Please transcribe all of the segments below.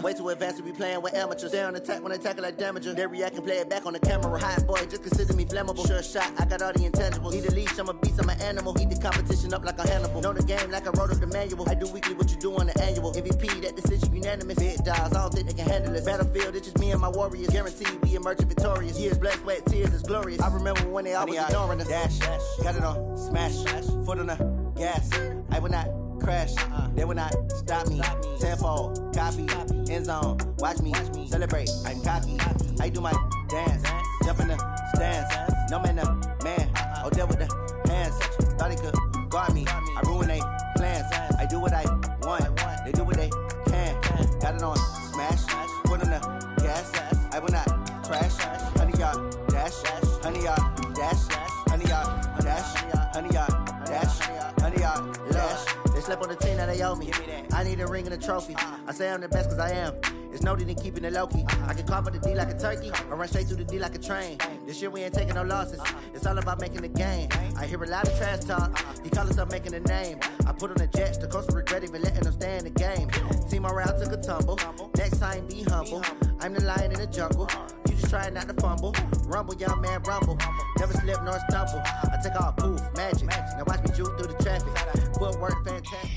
Way too advanced to be playing with amateurs. Stay on attack when they tackle like damager. They react and play it back on the camera. Hot boy, just consider me flammable. Sure shot, I got all the intangibles. Need a leash, I'm a beast, I'm an animal. Eat the competition up like a Hannibal. Know the game like I wrote up the manual. I do weekly what you do on the annual. MVP, that decision unanimous. Big dogs, I don't think they can handle it. Battlefield, it's just me and my warriors. Guaranteed we emerging victorious. Years, blood, sweat, tears is glorious. I remember when they always ignoring us. Dash, got it on, smash, foot on the gas. I will not crash, they will not stop me. Tenfold, copy, end zone, watch me celebrate. I'm cocky, I do my dance, jump in the stands. No man, man, oh there with the hands. Thought he could guard me, I ruin they plans. I do what I want, they do what they can. Got it on smash, foot on the gas. I will not crash, 100-yard dash, 100-yard dash, 100-yard dash, 100-yard dash, 100-yard dash. They slept on the team, now they owe me. I need a ring and a trophy. I say I'm the best cause I am. It's noted in keeping it low-key. I can carve for the D like a turkey, or run straight through the D like a train. This year we ain't taking no losses. It's all about making the game. I hear a lot of trash talk. He call himself making a name. I put on the Jets, the coach regret even letting them stay in the game. Team morale took a tumble. Next time be humble. I'm the lion in the jungle. You just trying not to fumble. Rumble, young man, rumble. Never slip nor stumble. I take off, poof, magic. Now watch me juke through the traffic. Footwork, fantastic.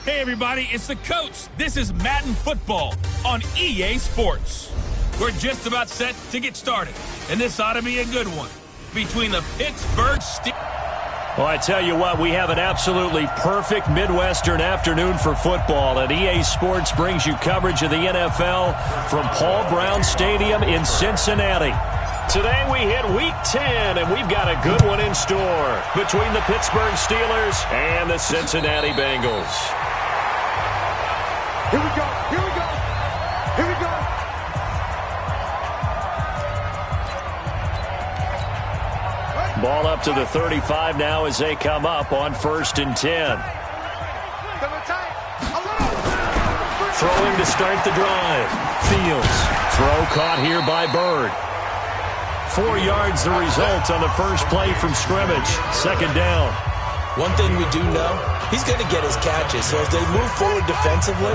Hey everybody, it's the coach. This is Madden Football on EA Sports. We're just about set to get started, and this ought to be a good one between the Pittsburgh Steelers. Well, I tell you what, we have an absolutely perfect Midwestern afternoon for football, and EA Sports brings you coverage of the NFL from Paul Brown Stadium in Cincinnati. Today we hit Week 10, and we've got a good one in store between the Pittsburgh Steelers and the Cincinnati Bengals. Here we go, here we go, here we go. Ball up to the 35 now as they come up on 1st and 10. Throwing to start the drive. Fields. Throw caught here by Bird. 4 yards the result on the first play from scrimmage. 2nd down. One thing we do know, he's going to get his catches. So as they move forward defensively,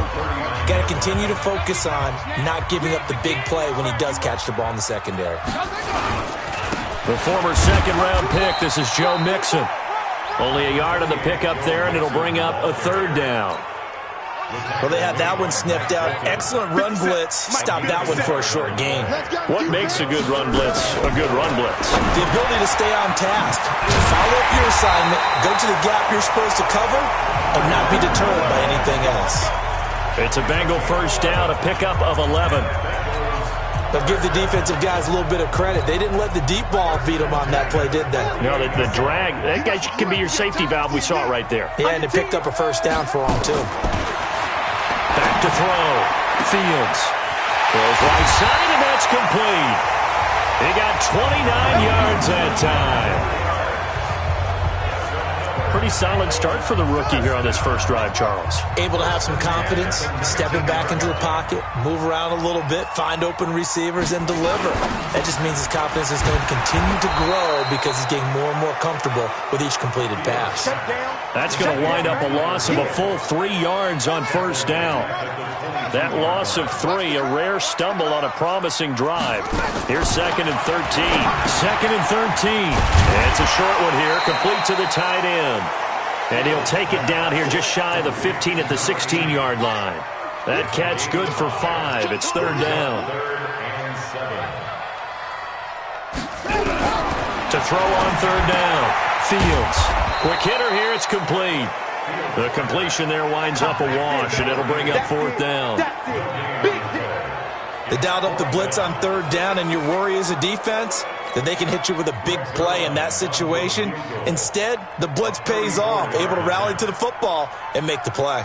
got to continue to focus on not giving up the big play when he does catch the ball in the secondary. The former 2nd-round pick, this is Joe Mixon. Only a yard on the pickup there, and it'll bring up a 3rd down. Well, they had that one sniffed out. Excellent run blitz. Stop that one for a short gain. What makes a good run blitz a good run blitz? The ability to stay on task. Follow up your assignment, go to the gap you're supposed to cover, and not be deterred by anything else. It's a Bengal 1st down, a pickup of 11. But give the defensive guys a little bit of credit. They didn't let the deep ball beat them on that play, did they? No, the drag, that guy can be your safety valve. We saw it right there. Yeah, and it picked up a 1st down for him, too. Back to throw. Fields. Throws right side, and that's complete. He got 29 yards that time. Pretty solid start for the rookie here on this first drive, Charles. Able to have some confidence, stepping back into the pocket, move around a little bit, find open receivers, and deliver. That just means his confidence is going to continue to grow because he's getting more and more comfortable with each completed pass. That's going to wind up a loss of a full 3 yards on 1st down. That loss of 3, a rare stumble on a promising drive. Here's 2nd and 13. 2nd and 13. And it's a short one here, complete to the tight end. And he'll take it down here just shy of the 15 at the 16-yard line. That catch good for 5. It's 3rd down. To throw on 3rd down. Fields. Quick hitter here. It's complete. The completion there winds up a wash, and it'll bring up 4th down. They dialed up the blitz on 3rd down, and your worry as a defense that they can hit you with a big play in that situation. Instead, the blitz pays off, able to rally to the football and make the play.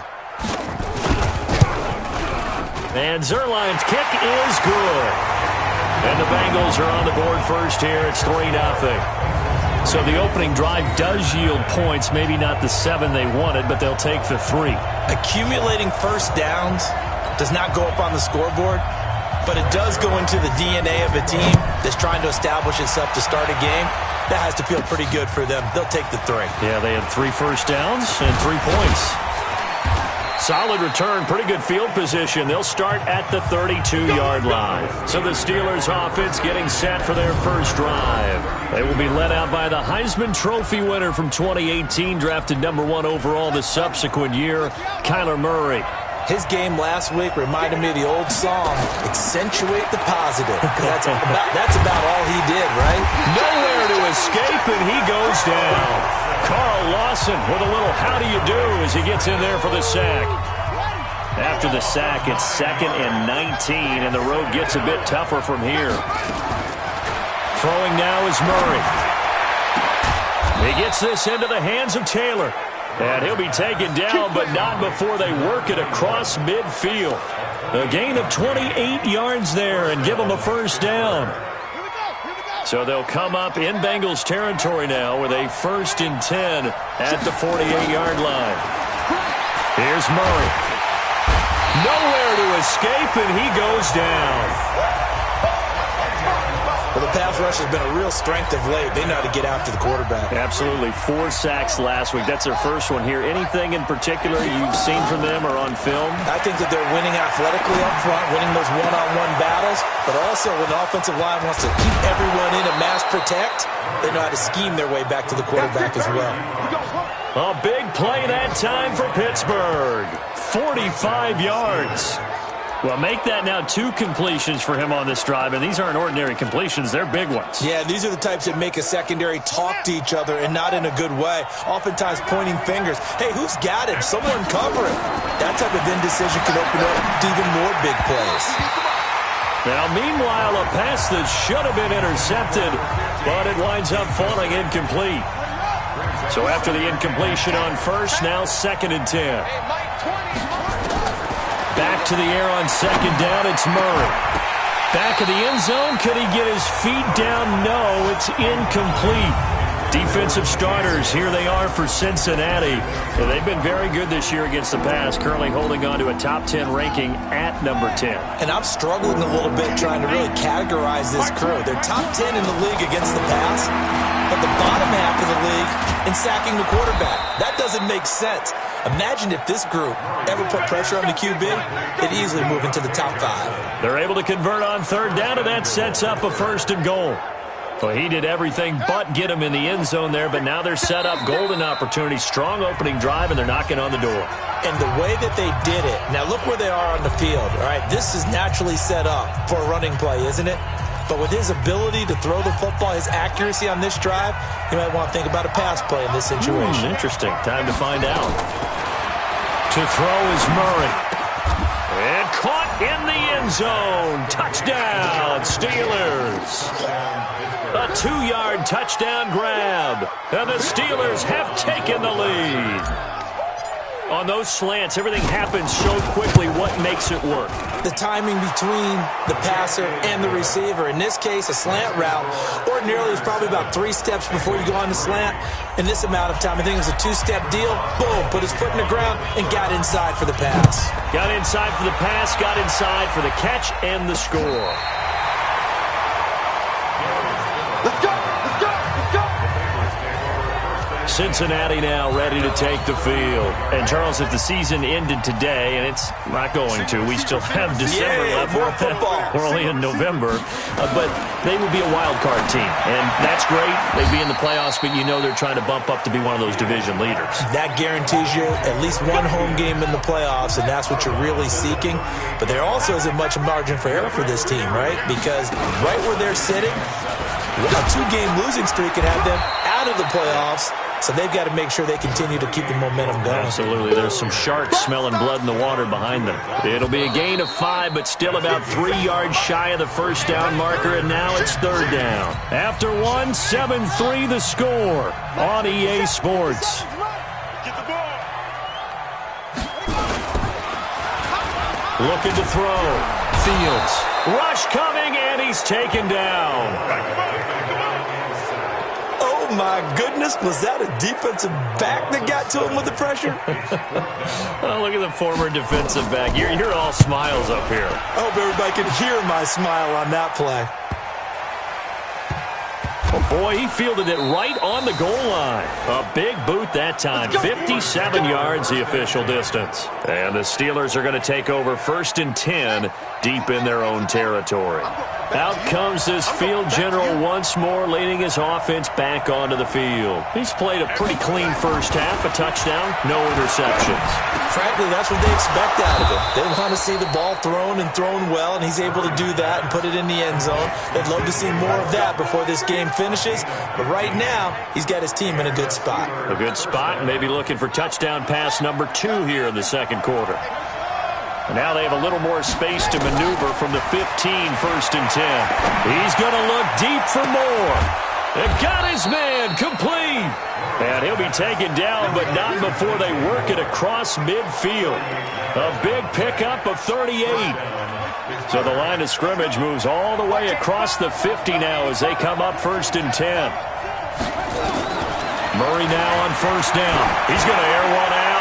And Zerline's kick is good. And the Bengals are on the board first here. It's 3-0. So the opening drive does yield points, maybe not the 7 they wanted, but they'll take the 3. Accumulating 1st downs does not go up on the scoreboard, but it does go into the DNA of a team that's trying to establish itself to start a game. That has to feel pretty good for them. They'll take the 3. Yeah, they had 3 first downs and 3 points. Solid return, pretty good field position. They'll start at the 32-yard line. So the Steelers offense getting set for their first drive. They will be led out by the Heisman Trophy winner from 2018, drafted number 1 overall the subsequent year, Kyler Murray. His game last week reminded me of the old song, Accentuate the Positive. That's about all he did, right? Nowhere to escape, and he goes down. Carl Lawson with a little how do you do as he gets in there for the sack. After the sack, it's 2nd and 19, and the road gets a bit tougher from here. Throwing now is Murray. He gets this into the hands of Taylor. And he'll be taken down, but not before they work it across midfield. A gain of 28 yards there and give them a first down. So they'll come up in Bengals territory now with a 1st and 10 at the 48-yard line. Here's Murray. Nowhere to escape, and he goes down. Well, the pass rush has been a real strength of late. They know how to get after the quarterback. Absolutely. 4 sacks last week. That's their first one here. Anything in particular you've seen from them or on film? I think that they're winning athletically up front, winning those one-on-one battles, but also when the offensive line wants to keep everyone in and mass protect, they know how to scheme their way back to the quarterback as well. A big play that time for Pittsburgh. 45 yards. Well, make that now 2 completions for him on this drive, and these aren't ordinary completions. They're big ones. Yeah, these are the types that make a secondary talk to each other and not in a good way, oftentimes pointing fingers. Hey, who's got him? Someone cover him. That type of indecision can open up to even more big plays. Now, meanwhile, a pass that should have been intercepted, but it winds up falling incomplete. So after the incompletion on first, now 2nd and 10. Back to the air on 2nd down, it's Murray. Back of the end zone, could he get his feet down? No, it's incomplete. Defensive starters, here they are for Cincinnati. And they've been very good this year against the pass, currently holding on to a top 10 ranking at number 10. And I'm struggling a little bit trying to really categorize this crew. They're top 10 in the league against the pass, but the bottom half of the league in sacking the quarterback. That doesn't make sense. Imagine if this group ever put pressure on the QB, they'd easily move into the top 5. They're able to convert on 3rd down, and that sets up a 1st and goal. Well, he did everything but get him in the end zone there, but now they're set up golden opportunity, strong opening drive, and they're knocking on the door. And the way that they did it, now look where they are on the field. All right, this is naturally set up for a running play, isn't it? But with his ability to throw the football, his accuracy on this drive, you might want to think about a pass play in this situation. Interesting. Time to find out. To throw is Murray. And caught in the end zone. Touchdown, Steelers. A 2-yard touchdown grab. And the Steelers have taken the lead. On those slants, everything happens so quickly. What makes it work? The timing between the passer and the receiver. In this case, a slant route ordinarily is probably about 3 steps before you go on the slant. In this amount of time, I think it was a 2-step deal. Boom, put his foot in the ground and got inside for the pass. Got inside for the pass, got inside for the catch and the score. Let's go! Let's go! Let's go! Cincinnati now ready to take the field. And, Charles, if the season ended today, and it's not going to, we still have December left. More football. We're only in November. But they would be a wild card team. And that's great. They'd be in the playoffs, but you know they're trying to bump up to be one of those division leaders. That guarantees you at least one home game in the playoffs, and that's what you're really seeking. But there also isn't much margin for error for this team, right? Because right where they're sitting, a 2-game losing streak can have them out of the playoffs. So they've got to make sure they continue to keep the momentum going. Absolutely. There's some sharks smelling blood in the water behind them. It'll be a gain of 5, but still about 3 yards shy of the first down marker, and now it's 3rd down. After 1, 7-3 the score on EA Sports. Looking to throw. Fields. Rush coming, and he's taken down. Oh, my goodness. Was that a defensive back that got to him with the pressure? Oh, look at the former defensive back. You're all smiles up here. I hope everybody can hear my smile on that play. Oh, boy, he fielded it right on the goal line. A big boot that time. 57 yards, the official distance. And the Steelers are going to take over 1st and 10 deep in their own territory. Out comes this field general once more, leading his offense back onto the field. He's played a pretty clean first half, a touchdown, no interceptions. Frankly, that's what they expect out of him. They want to see the ball thrown and thrown well, and he's able to do that and put it in the end zone. They'd love to see more of that before this game finishes, but right now, he's got his team in a good spot. A good spot, maybe looking for touchdown pass number 2 here in the second quarter. And now they have a little more space to maneuver from the 15, 1st and 10. He's going to look deep for more. They've got his man complete. And he'll be taken down, but not before they work it across midfield. A big pickup of 38. So the line of scrimmage moves all the way across the 50 now as they come up 1st and 10. Murray now on 1st down. He's going to air one out.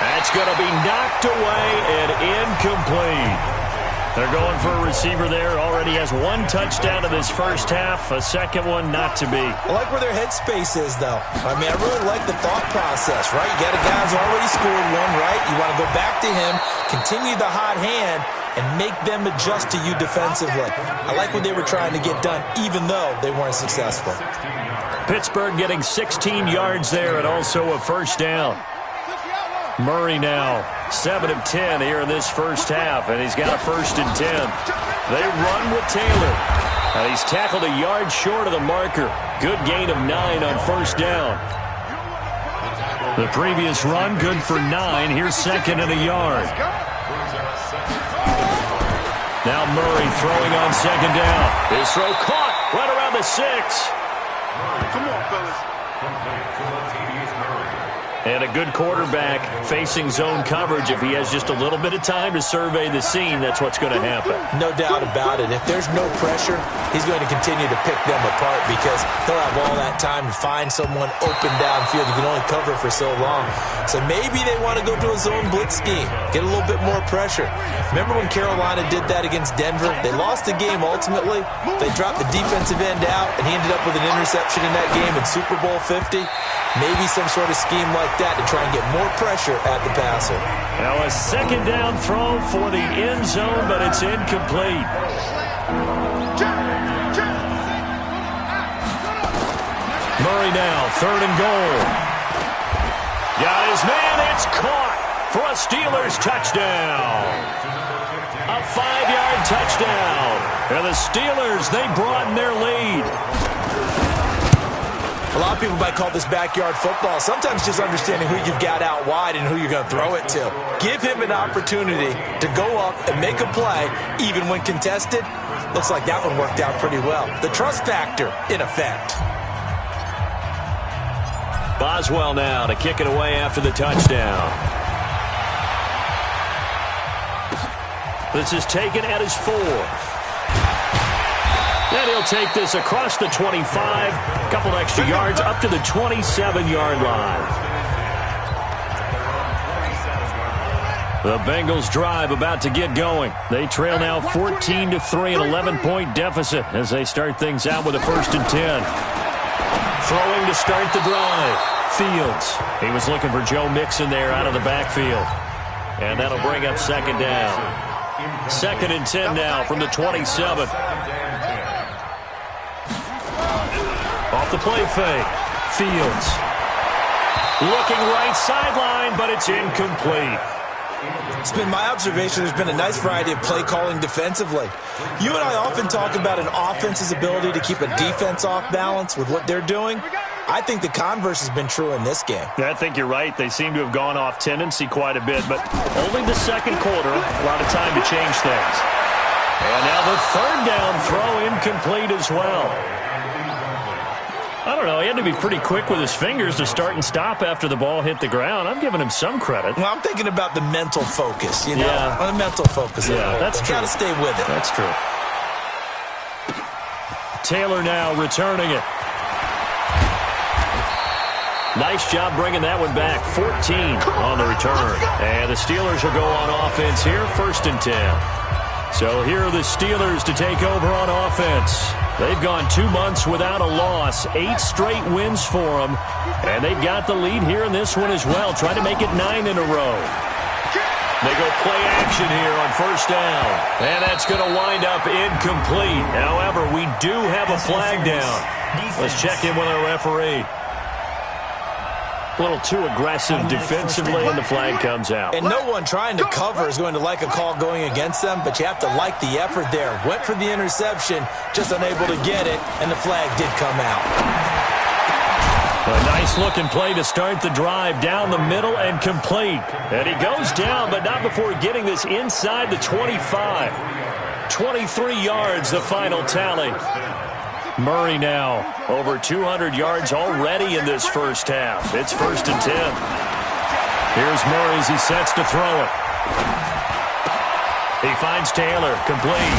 That's going to be knocked away and incomplete. They're going for a receiver there. Already has 1 touchdown in this first half. A second one not to be. I like where their headspace is, though. I mean, I really like the thought process, right? You got a guy who's already scored one, right? You want to go back to him, continue the hot hand, and make them adjust to you defensively. I like what they were trying to get done, even though they weren't successful. Pittsburgh getting 16 yards there and also a 1st down. Murray now, 7 of 10 here in this first half, and he's got a 1st and 10. They run with Taylor. And he's tackled a yard short of the marker. Good gain of 9 on 1st down. The previous run, good for 9. Here's 2nd and a yard. Now Murray throwing on 2nd down. His throw caught right around the 6. Come on, fellas. And a good quarterback facing zone coverage. If he has just a little bit of time to survey the scene, that's what's going to happen. No doubt about it. If there's no pressure, he's going to continue to pick them apart because he'll have all that time to find someone open downfield. You can only cover for so long. So maybe they want to go to a zone blitz scheme, get a little bit more pressure. Remember when Carolina did that against Denver? They lost the game ultimately. They dropped the defensive end out, and he ended up with an interception in that game in Super Bowl 50. Maybe some sort of scheme like that to try and get more pressure at the passer. Now a 2nd down throw for the end zone, but it's incomplete. Murray now, 3rd and goal. Got his man, it's caught for a Steelers touchdown. A 5-yard touchdown. And the Steelers, they broaden their lead. A lot of people might call this backyard football. Sometimes just understanding who you've got out wide and who you're going to throw it to. Give him an opportunity to go up and make a play, even when contested. Looks like that one worked out pretty well. The trust factor, in effect. Boswell now to kick it away after the touchdown. This is taken at his 4th. And he'll take this across the 25, a couple extra yards up to the 27-yard line. The Bengals drive about to get going. They trail now 14-3, an 11-point deficit as they start things out with a 1st and 10. Throwing to start the drive. Fields. He was looking for Joe Mixon there out of the backfield. And that'll bring up 2nd down. 2nd and 10 now from the 27. Off the play fake. Fields. Looking right sideline, but it's incomplete. It's been my observation there's been a nice variety of play calling defensively. You and I often talk about an offense's ability to keep a defense off balance with what they're doing. I think the converse has been true in this game. I think you're right. They seem to have gone off tendency quite a bit, but only the second quarter, a lot of time to change things. And now the 3rd down throw incomplete as well. I don't know. He had to be pretty quick with his fingers to start and stop after the ball hit the ground. I'm giving him some credit. Well, I'm thinking about the mental focus, you know? Yeah. The mental focus. Yeah, that's true. Got to stay with it. That's true. Taylor now returning it. Nice job bringing that one back. 14 on the return. And the Steelers will go on offense here, 1st and 10. So here are the Steelers to take over on offense. They've gone 2 months without a loss, 8 straight wins for them, and they've got the lead here in this one as well, trying to make it 9 in a row. They go play action here on first down, and that's going to wind up incomplete. However, we do have a flag down. Let's check in with our referee. A little too aggressive defensively, and the flag comes out. And no one trying to cover is going to like a call going against them, but you have to like the effort there. Went for the interception, just unable to get it, and the flag did come out. A nice-looking play to start the drive down the middle and complete. And he goes down, but not before getting this inside the 25. 23 yards, the final tally. Murray now over 200 yards already in this first half. It's 1st and 10. Here's Murray as he sets to throw it. He finds Taylor, complete.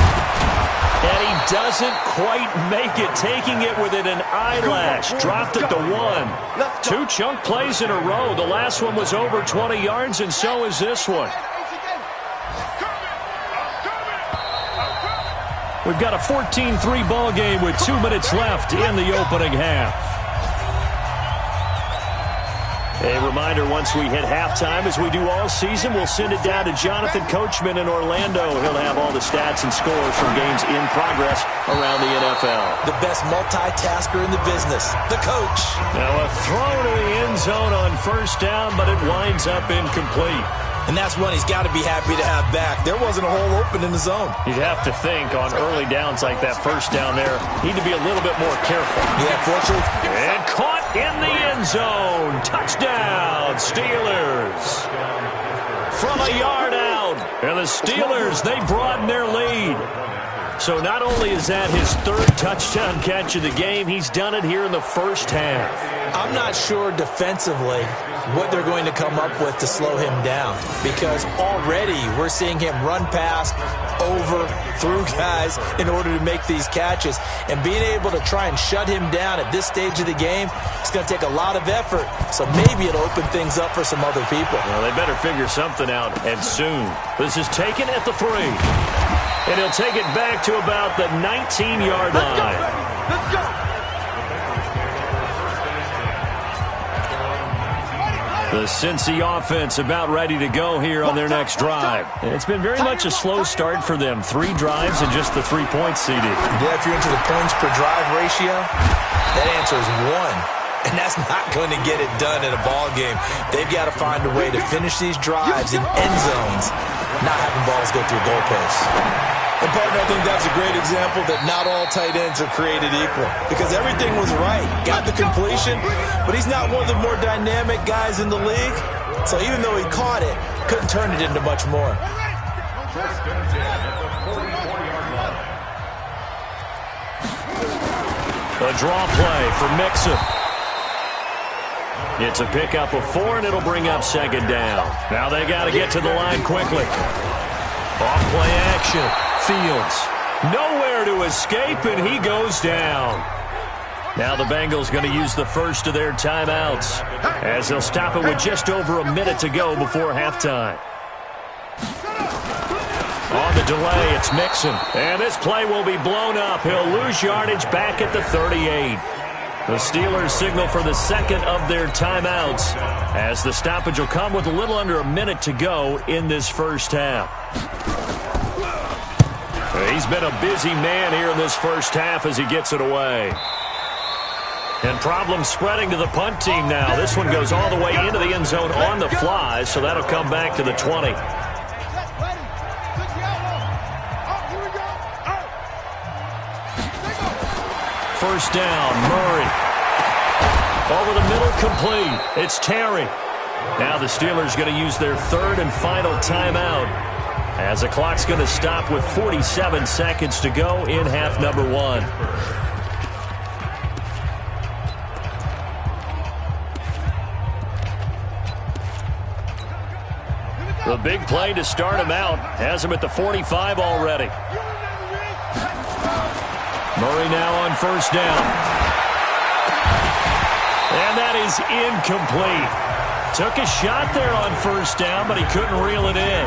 And he doesn't quite make it, taking it within an eyelash. Dropped at the 1. 2 chunk plays in a row. The last one was over 20 yards, and so is this one. We've got a 14-3 ball game with 2 minutes left in the opening half. A reminder, once we hit halftime, as we do all season, we'll send it down to Jonathan Coachman in Orlando. He'll have all the stats and scores from games in progress around the NFL. The best multitasker in the business, the coach. Now a throw to the end zone on first down, but it winds up incomplete. And that's one he's got to be happy to have back. There wasn't a hole open in the zone. You'd have to think on early downs like that first down there, need to be a little bit more careful. Yeah, fortunately. And caught in the end zone. Touchdown, Steelers. From a yard out. And the Steelers, they broaden their lead. So not only is that his 3rd touchdown catch of the game, he's done it here in the first half. I'm not sure defensively what they're going to come up with to slow him down, because already we're seeing him run past, over, through guys in order to make these catches. And being able to try and shut him down at this stage of the game, it's going to take a lot of effort. So maybe it'll open things up for some other people. Well, they better figure something out, and soon. This is taken at the 3. And he'll take it back to about the 19-yard line. Let's go. The Cincy offense about ready to go here on their next drive. It's been very much a slow start for them. 3 drives and just the 3 points, CD. Yeah, if you're into the points per drive ratio, that answer is 1. And that's not going to get it done in a ball game. They've got to find a way to finish these drives in end zones, not having balls go through goalposts. And, partner, I think that's a great example that not all tight ends are created equal, because everything was right. Got the completion, but he's not one of the more dynamic guys in the league. So even though he caught it, couldn't turn it into much more. A draw play for Mixon. It's a pickup of 4, and it'll bring up 2nd down. Now they got to get to the line quickly. Off play action. Fields. Nowhere to escape, and he goes down. Now the Bengals going to use the first of their timeouts, as they'll stop it with just over a minute to go before halftime. On the delay, it's Mixon. And this play will be blown up. He'll lose yardage back at the 38. The Steelers signal for the 2nd of their timeouts, as the stoppage will come with a little under a minute to go in this first half. He's been a busy man here in this first half as he gets it away. And problems spreading to the punt team now. This one goes all the way into the end zone on the fly, so that'll come back to the 20. First down, Murray. Over the middle, complete. It's Terry. Now the Steelers going to use their 3rd and final timeout, as the clock's going to stop with 47 seconds to go in half number 1. The big play to start him out has him at the 45 already. Murray now on first down. And that is incomplete. Took a shot there on first down, but he couldn't reel it in.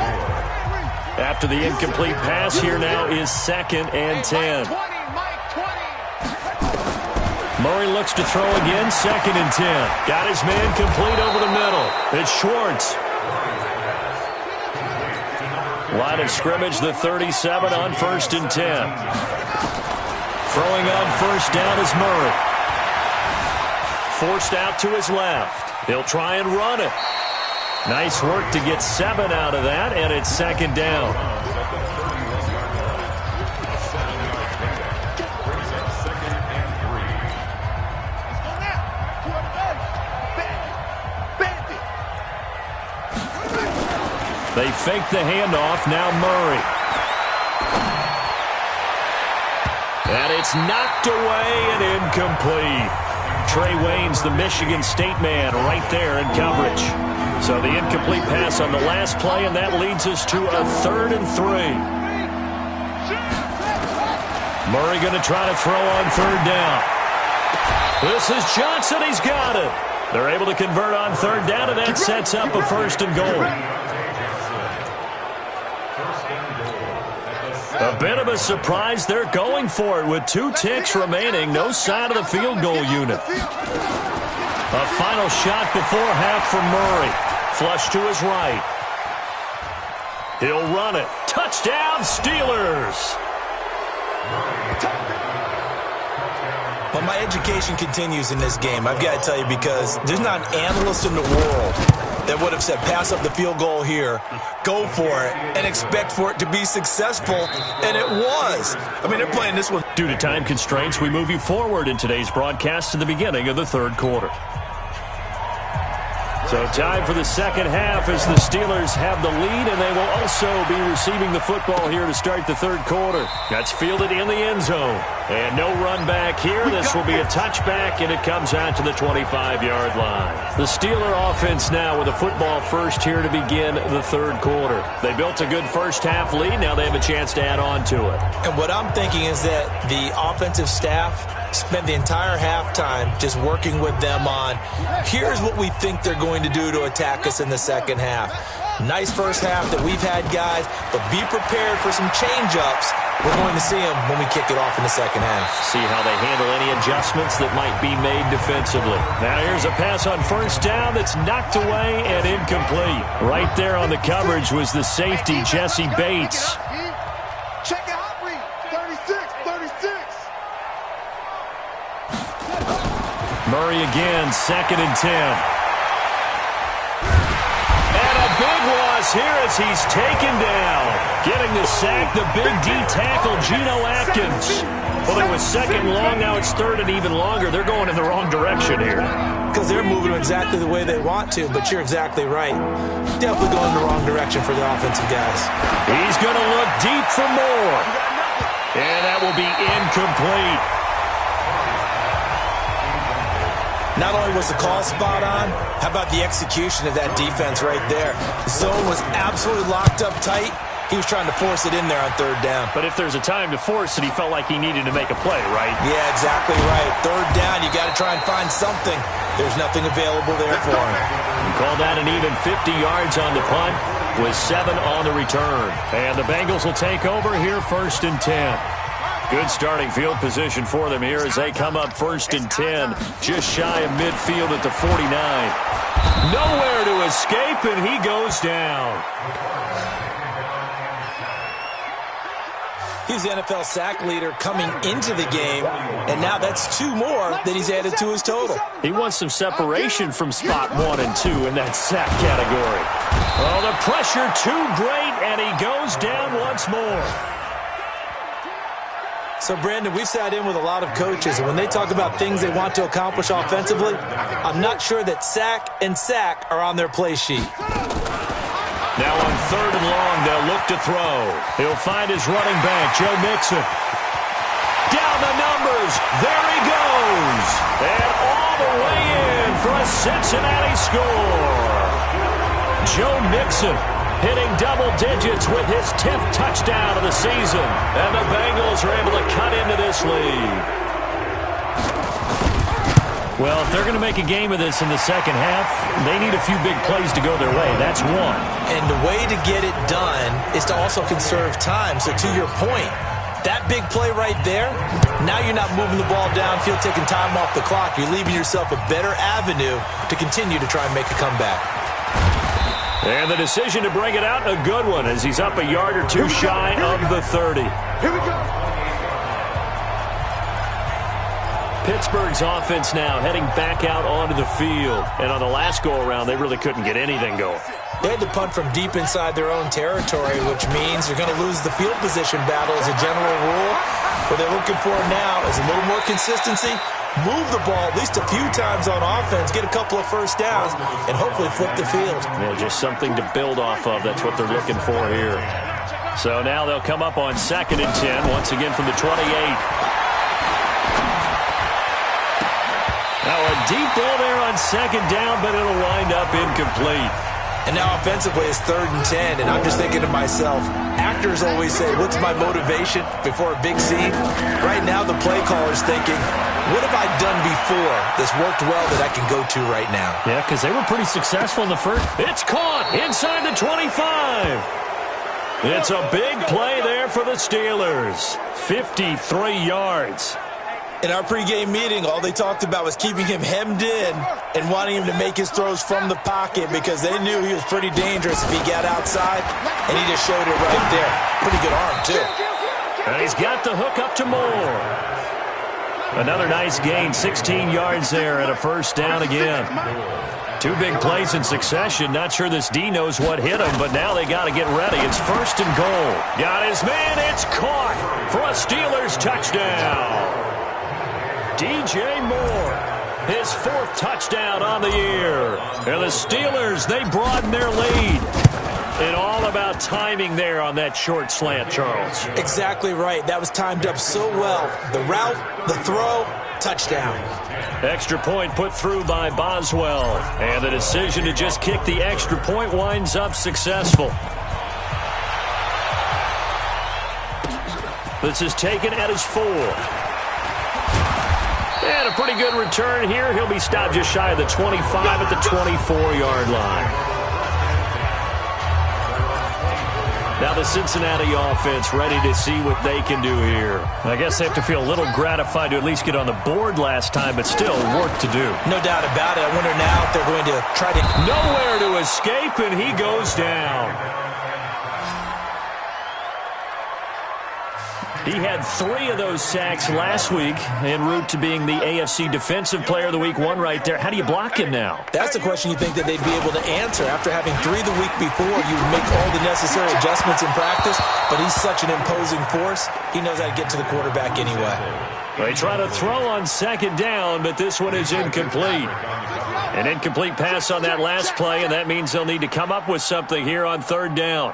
That After the incomplete pass, here now is 2nd and 10. Murray looks to throw again, 2nd and 10. Got his man complete over the middle. It's Schwartz. Line of scrimmage, the 37 on 1st and 10. Throwing on 1st down is Murray. Forced out to his left. He'll try and run it. Nice work to get 7 out of that, and it's 2nd down. They fake the handoff, now Murray. And it's knocked away and incomplete. Trey Waynes, the Michigan State man, right there in coverage. So the incomplete pass on the last play, and that leads us to a 3rd and 3. Murray going to try to throw on 3rd down. This is Johnson. He's got it. They're able to convert on 3rd down, and that sets up a 1st and goal. A bit of a surprise. They're going for it with 2 ticks remaining. No sign of the field goal unit. A final shot before half from Murray. Flush to his right. He'll run it. Touchdown, Steelers! Well, my education continues in this game, I've got to tell you, because there's not an analyst in the world that would have said pass up the field goal here, go for it, and expect for it to be successful, and it was. I mean, they're playing this one. Due to time constraints, we move you forward in today's broadcast to the beginning of the 3rd quarter. So time for the 2nd half as the Steelers have the lead, and they will also be receiving the football here to start the 3rd quarter. That's fielded in the end zone. And no run back here. This will be a touchback, and it comes out to the 25-yard line. The Steeler offense now with a football first here to begin the 3rd quarter. They built a good first half lead. Now they have a chance to add on to it. And what I'm thinking is that the offensive staff spent the entire halftime just working with them on, here's what we think they're going to do to attack us in the 2nd half. Nice first half that we've had, guys, but be prepared for some change-ups. We're going to see them when we kick it off in the 2nd half. See how they handle any adjustments that might be made defensively. Now here's a pass on 1st down that's knocked away and incomplete. Right there on the coverage was the safety, Jesse Bates. Check it out, read. 36. Murray again, 2nd and 10. Big loss here as he's taken down. Getting the sack, the big D tackle, Geno Atkins. Well, it was 2nd long, now it's 3rd and even longer. They're going in the wrong direction here. Because they're moving exactly the way they want to, but you're exactly right. Definitely going in the wrong direction for the offensive guys. He's going to look deep for more. And that will be incomplete. Not only was the call spot on, how about the execution of that defense right there? The zone was absolutely locked up tight. He was trying to force it in there on 3rd down. But if there's a time to force it, he felt like he needed to make a play, right? Yeah, exactly right. 3rd down, you got to try and find something. There's nothing available there for him. Call that an even 50 yards on the punt with 7 on the return. And the Bengals will take over here 1st and 10. Good starting field position for them here as they come up 1st and 10, just shy of midfield at the 49. Nowhere to escape, and he goes down. He's the NFL sack leader coming into the game, and now that's 2 more that he's added to his total. He wants some separation from spot 1 and 2 in that sack category. Oh, the pressure too great, and he goes down once more. So, Brandon, we've sat in with a lot of coaches, and when they talk about things they want to accomplish offensively, I'm not sure that sack and sack are on their play sheet. Now on 3rd and long, they'll look to throw. He'll find his running back, Joe Mixon. Down the numbers. There he goes. And all the way in for a Cincinnati score. Joe Mixon hitting double digits with his 10th touchdown of the season. And the Bengals are able to cut into this lead. Well, if they're going to make a game of this in the second half, they need a few big plays to go their way. That's one. And the way to get it done is to also conserve time. So to your point, that big play right there, now you're not moving the ball downfield, taking time off the clock. You're leaving yourself a better avenue to continue to try and make a comeback. And the decision to bring it out, a good one, as he's up a yard or two shy of the 30. Here we go. Pittsburgh's offense now heading back out onto the field. And on the last go-around, they really couldn't get anything going. They had to punt from deep inside their own territory, which means they're going to lose the field position battle as a general rule. What they're looking for now is a little more consistency, move the ball at least a few times on offense, get a couple of first downs, and hopefully flip the field. Yeah, just something to build off of. That's what they're looking for here. So now they'll come up on 2nd and 10, once again from the 28. Now a deep ball there on 2nd down, but it'll wind up incomplete. And now offensively it's 3rd and 10, and I'm just thinking to myself, actors always say, what's my motivation before a big scene? Right now the play caller's thinking, what have I done before that's worked well that I can go to right now? Yeah, because they were pretty successful in the first. It's caught inside the 25. It's a big play there for the Steelers. 53 yards. In our pregame meeting, all they talked about was keeping him hemmed in and wanting him to make his throws from the pocket because they knew he was pretty dangerous if he got outside, and he just showed it right there. Pretty good arm, too. And he's got the hook up to Moore. Another nice gain, 16 yards there and a first down again. 2 big plays in succession. Not sure this D knows what hit him, but now they got to get ready. It's 1st and goal. Got his man. It's caught for a Steelers touchdown. DJ Moore, his 4th touchdown on the year. And the Steelers, they broaden their lead. And all about timing there on that short slant, Charles. Exactly right. That was timed up so well. The route, the throw, touchdown. Extra point put through by Boswell. And the decision to just kick the extra point winds up successful. This is taken at his 4. And a pretty good return here. He'll be stopped just shy of the 25 at the 24-yard line. Now the Cincinnati offense ready to see what they can do here. I guess they have to feel a little gratified to at least get on the board last time, but still work to do. No doubt about it. I wonder now if they're going to try to... Nowhere to escape, and he goes down. He had 3 of those sacks last week en route to being the AFC Defensive Player of the Week. 1 right there. How do you block him now? That's the question you think that they'd be able to answer. After having 3 the week before, you make all the necessary adjustments in practice, but he's such an imposing force, he knows how to get to the quarterback anyway. They try to throw on 2nd down, but this one is incomplete. An incomplete pass on that last play, and that means they'll need to come up with something here on 3rd down.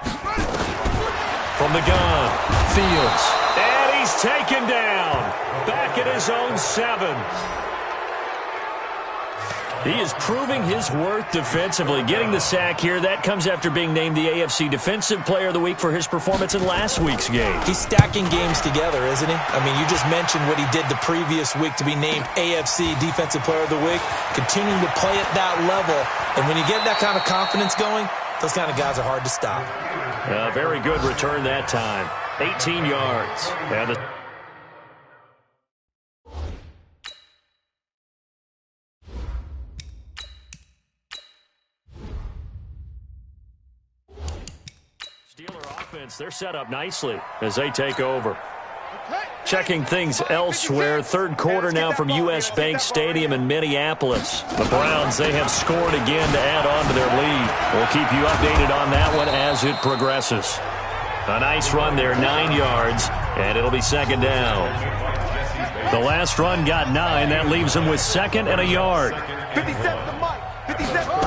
From the gun, Fields. And he's taken down. Back at his own 7. He is proving his worth defensively. Getting the sack here, that comes after being named the AFC Defensive Player of the Week for his performance in last week's game. He's stacking games together, isn't he? I mean, you just mentioned what he did the previous week to be named AFC Defensive Player of the Week. Continuing to play at that level. And when you get that kind of confidence going, those kind of guys are hard to stop. A very good return that time. 18 yards. And the Steeler offense, they're set up nicely as they take over. Checking things elsewhere, 3rd quarter now from U.S. Bank Stadium in Minneapolis. The Browns, they have scored again to add on to their lead. We'll keep you updated on that one as it progresses. A nice run there, 9 yards, and it'll be 2nd down. The last run got 9. That leaves them with 2nd and a yard. 57 to Mike. 57.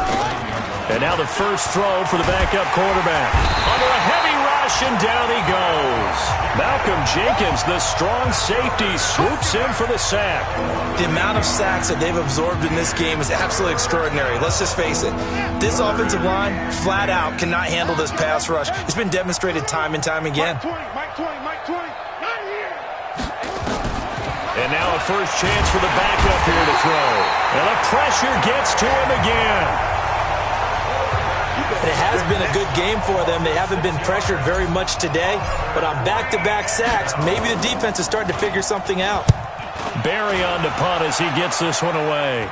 And now the first throw for the backup quarterback. Under a heavy rush, and down he goes. Malcolm Jenkins, the strong safety, swoops in for the sack. The amount of sacks that they've absorbed in this game is absolutely extraordinary. Let's just face it. This offensive line, flat out, cannot handle this pass rush. It's been demonstrated time and time again. Mike 20, Mike 20, Mike 20. Not here. And now a first chance for the backup here to throw. And the pressure gets to him again. It has been a good game for them. They haven't been pressured very much today, but on back-to-back sacks, maybe the defense is starting to figure something out. Barry on the punt as he gets this one away.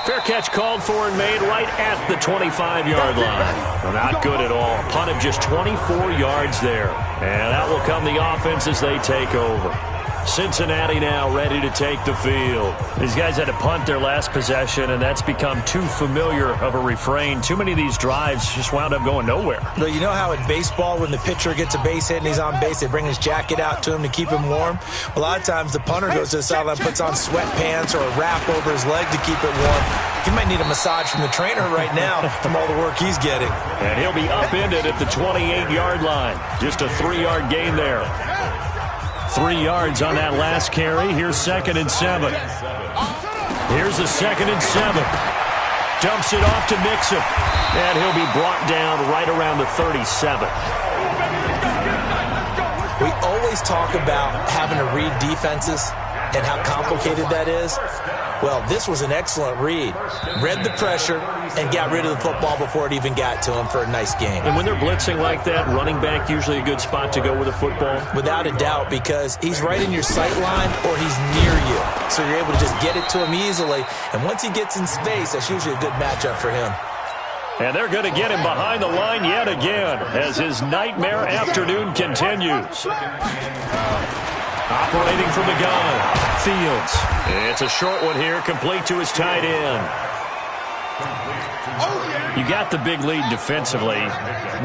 Fair catch called for and made right at the 25-yard line. Well, not good at all. Punt of just 24 yards there. And out will come the offense as they take over. Cincinnati now ready to take the field. These guys had to punt their last possession, and that's become too familiar of a refrain. Too many of these drives just wound up going nowhere. But you know how in baseball, when the pitcher gets a base hit and he's on base, they bring his jacket out to him to keep him warm? A lot of times the punter goes to the sideline, puts on sweatpants or a wrap over his leg to keep it warm. He might need a massage from the trainer right now from all the work he's getting. And he'll be upended at the 28-yard line. Just a 3-yard gain there. 3 yards on that last carry. Here's 2nd and 7. Here's the 2nd and 7. Dumps it off to Mixon. And he'll be brought down right around the 37. We always talk about having to read defenses and how complicated that is. Well, this was an excellent read. Read the pressure and got rid of the football before it even got to him for a nice game. And when they're blitzing like that, running back usually a good spot to go with a football? Without a doubt, because he's right in your sight line or he's near you. So you're able to just get it to him easily. And once he gets in space, that's usually a good matchup for him. And they're going to get him behind the line yet again as his nightmare afternoon continues. Operating from the gun, Fields. It's a short one here, complete to his tight end. You got the big lead defensively,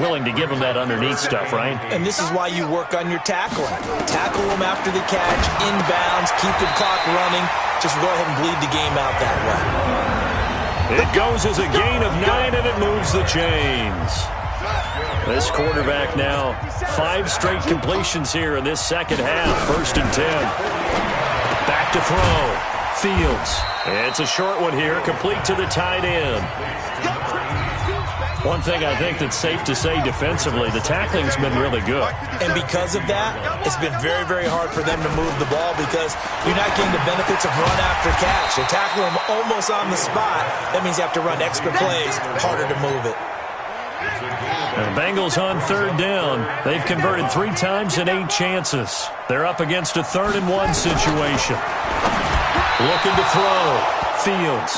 willing to give him that underneath stuff, right? And this is why you work on your tackling. Tackle them after the catch, inbounds, keep the clock running. Just go ahead and bleed the game out that way. It goes as a gain of 9, and it moves the chains. This quarterback now, 5 straight completions here in this second half. 1st and 10. Back to throw. Fields. It's a short one here, complete to the tight end. One thing I think that's safe to say defensively, the tackling's been really good. And because of that, it's been very, very hard for them to move the ball because you're not getting the benefits of run after catch. They tackle them almost on the spot. That means you have to run extra plays, harder to move it. And the Bengals on 3rd down. They've converted 3 times in 8 chances. They're up against a 3rd and 1 situation. Looking to throw. Fields.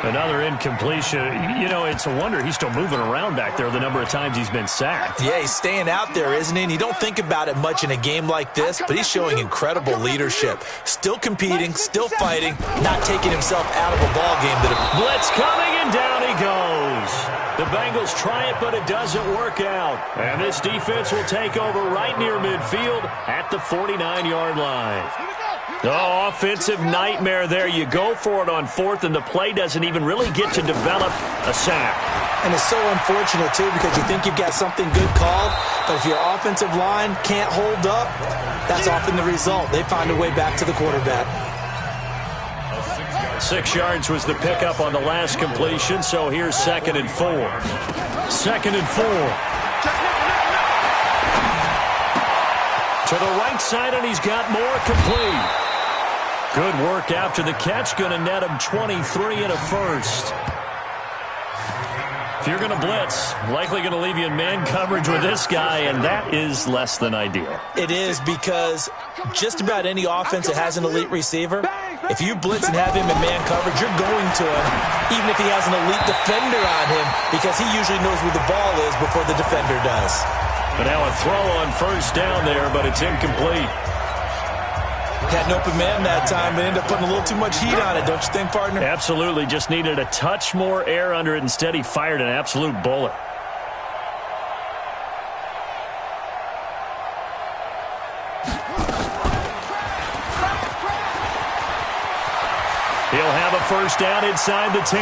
Another incompletion. You know, it's a wonder he's still moving around back there the number of times he's been sacked. Yeah, he's staying out there, isn't he? And you don't think about it much in a game like this, but he's showing incredible leadership. Still competing, still fighting, not taking himself out of a ball game. Blitz coming, and down he goes. The Bengals try it, but it doesn't work out. And this defense will take over right near midfield at the 49-yard line. Oh, offensive nightmare there. You go for it on 4th, and the play doesn't even really get to develop a sack. And it's so unfortunate, too, because you think you've got something good called, but if your offensive line can't hold up, that's often the result. They find a way back to the quarterback. 6 yards was the pickup on the last completion, so here's 2nd and 4. 2nd and 4. To the right side, and he's got more, complete. Good work after the catch. Going to net him 23 and a first. If you're going to blitz, likely going to leave you in man coverage with this guy, and that is less than ideal. It is, because just about any offense that has an elite receiver, if you blitz and have him in man coverage, you're going to him, even if he has an elite defender on him, because he usually knows where the ball is before the defender does. But now a throw on 1st down there, but it's incomplete. Had an open man that time, but ended up putting a little too much heat on it, don't you think, partner? Absolutely. Just needed a touch more air under it. Instead, he fired an absolute bullet. He'll have a 1st down inside the 10.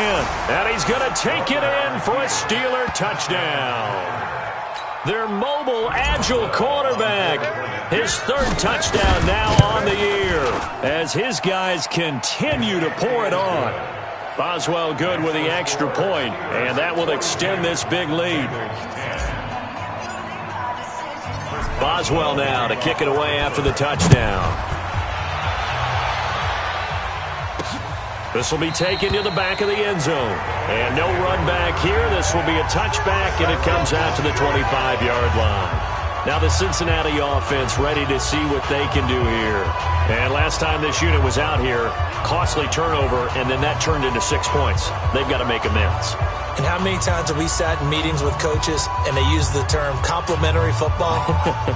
And he's going to take it in for a Steeler touchdown. Their mobile, agile quarterback. His 3rd touchdown now on the year as his guys continue to pour it on. Boswell good with the extra point, and that will extend this big lead. Boswell now to kick it away after the touchdown. This will be taken to the back of the end zone. And no run back here. This will be a touchback, and it comes out to the 25-yard line. Now the Cincinnati offense ready to see what they can do here. And last time this unit was out here, costly turnover, and then that turned into 6 points. They've got to make amends. And how many times have we sat in meetings with coaches and they use the term complementary football?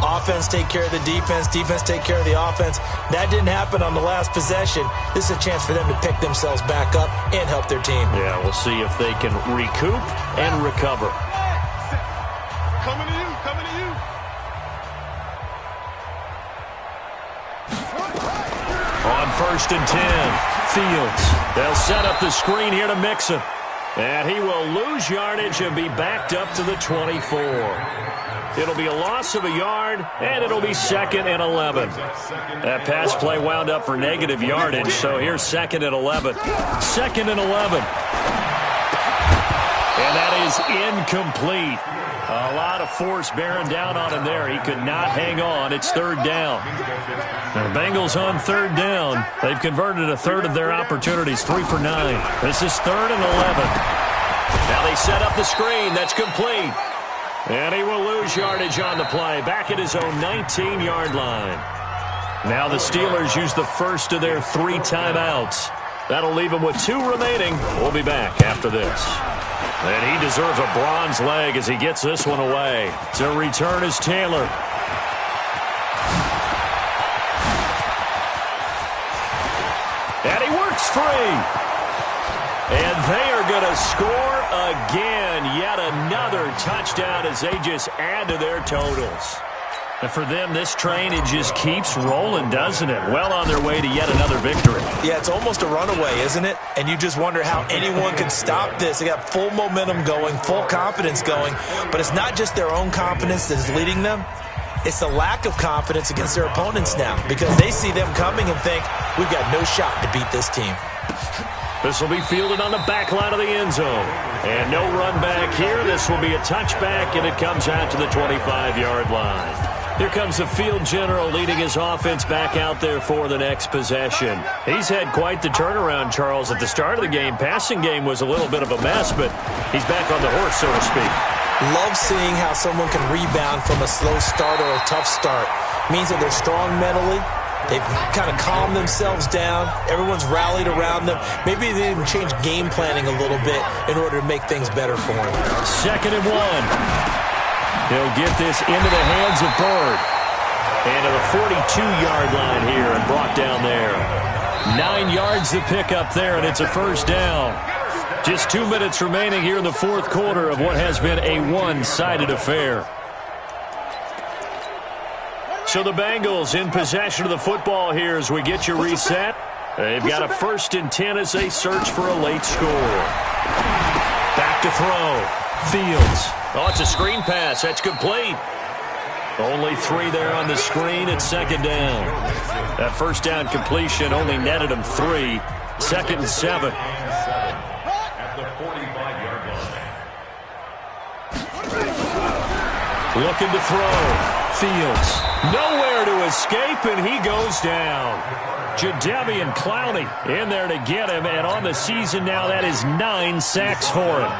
Offense take care of the defense, defense take care of the offense. That didn't happen on the last possession. This is a chance for them to pick themselves back up and help their team. Yeah, we'll see if they can recoup and recover. Coming to you, coming to you. On 1st and 10, Fields. They'll set up the screen here to Mixon. And he will lose yardage and be backed up to the 24. It'll be a loss of a yard, and it'll be 2nd and 11. That pass play wound up for negative yardage, so here's 2nd and 11. 2nd and 11. And that is incomplete. A lot of force bearing down on him there. He could not hang on. It's 3rd down. And the Bengals on 3rd down. They've converted a third of their opportunities, 3 for 9. This is 3rd and 11. Now they set up the screen. That's complete. And he will lose yardage on the play. Back at his own 19-yard line. Now the Steelers use the first of their 3 timeouts. That'll leave them with 2 remaining. We'll be back after this. And he deserves a bronze leg as he gets this one away. To return is Taylor. And he works free. And they are going to score again. Yet another touchdown as they just add to their totals. And for them, this train, it just keeps rolling, doesn't it? Well on their way to yet another victory. Yeah, it's almost a runaway, isn't it? And you just wonder how anyone could stop this. They got full momentum going, full confidence going. But it's not just their own confidence that's leading them. It's the lack of confidence against their opponents now because they see them coming and think, we've got no shot to beat this team. This will be fielded on the back line of the end zone. And no run back here. This will be a touchback, and it comes out to the 25-yard line. Here comes the field general leading his offense back out there for the next possession. He's had quite the turnaround, Charles. At the start of the game, passing game was a little bit of a mess, but he's back on the horse, so to speak. Love seeing how someone can rebound from a slow start or a tough start. Means that they're strong mentally. They've kind of calmed themselves down. Everyone's rallied around them. Maybe they even change game planning a little bit in order to make things better for them. 2nd and 1. He'll get this into the hands of Bird. And to the 42-yard line here and brought down there. 9 yards to pick up there, and it's a 1st down. Just 2 minutes remaining here in the 4th quarter of what has been a one-sided affair. So the Bengals in possession of the football here as we get you reset. They've got a 1st and 10 as they search for a late score. Back to throw. Fields. Oh, it's a screen pass. That's complete. Only 3 there on the screen at 2nd down. That 1st down completion only netted him 3. 2nd and 7. Looking to throw. Fields. Nowhere to escape, and he goes down. Jadeveon Clowney in there to get him, and on the season now, that is 9 sacks for him.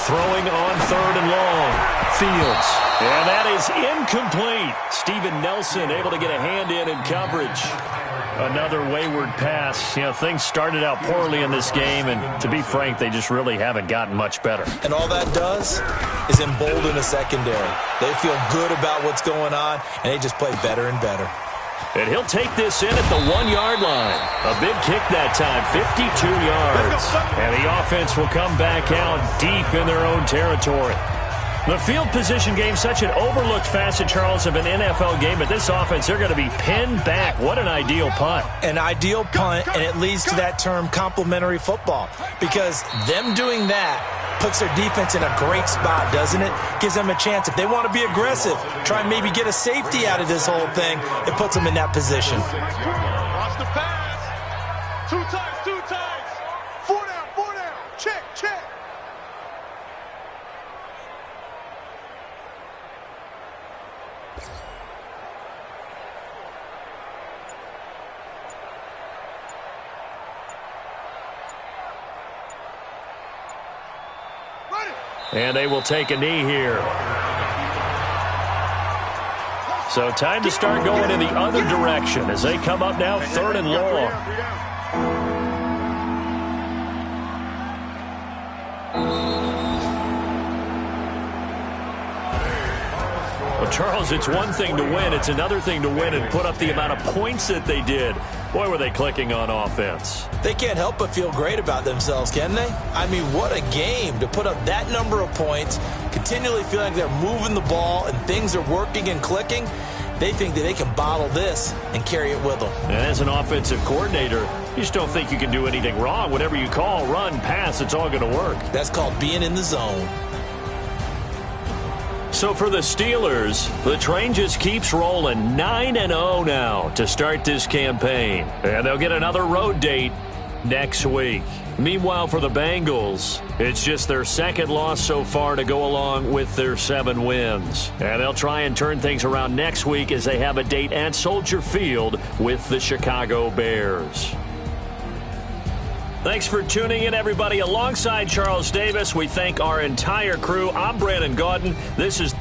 Throwing on 3rd and long. Fields. And that is incomplete. Steven Nelson able to get a hand in coverage. Another wayward pass. You know, things started out poorly in this game, and to be frank, they just really haven't gotten much better. And all that does is embolden a secondary. They feel good about what's going on, and they just play better and better. And he'll take this in at the 1-yard line. A big kick that time, 52 yards. And the offense will come back out deep in their own territory. The field position game, such an overlooked facet, Charles, of an NFL game. But this offense, they're going to be pinned back. What an ideal punt. An ideal punt, and it leads to that term complementary football. Because them doing that puts their defense in a great spot, doesn't it? Gives them a chance. If they want to be aggressive, try and maybe get a safety out of this whole thing, it puts them in that position. Watch the pass. 2 times, 2 times. 4 down, 4 down. Check, check. And they will take a knee here. So time to start going in the other direction as they come up now 3rd and long. Well, Charles, it's one thing to win. It's another thing to win and put up the amount of points that they did. Boy, were they clicking on offense. They can't help but feel great about themselves, can they? I mean, what a game to put up that number of points, continually feeling like they're moving the ball and things are working and clicking. They think that they can bottle this and carry it with them. And as an offensive coordinator, you just don't think you can do anything wrong. Whatever you call, run, pass, it's all going to work. That's called being in the zone. So for the Steelers, the train just keeps rolling 9-0 now to start this campaign. And they'll get another road date next week. Meanwhile, for the Bengals, it's just their 2nd loss so far to go along with their 7 wins. And they'll try and turn things around next week as they have a date at Soldier Field with the Chicago Bears. Thanks for tuning in, everybody. Alongside Charles Davis, we thank our entire crew. I'm Brandon Gaudin. This is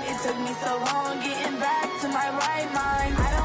It took me so long getting back to my right mind.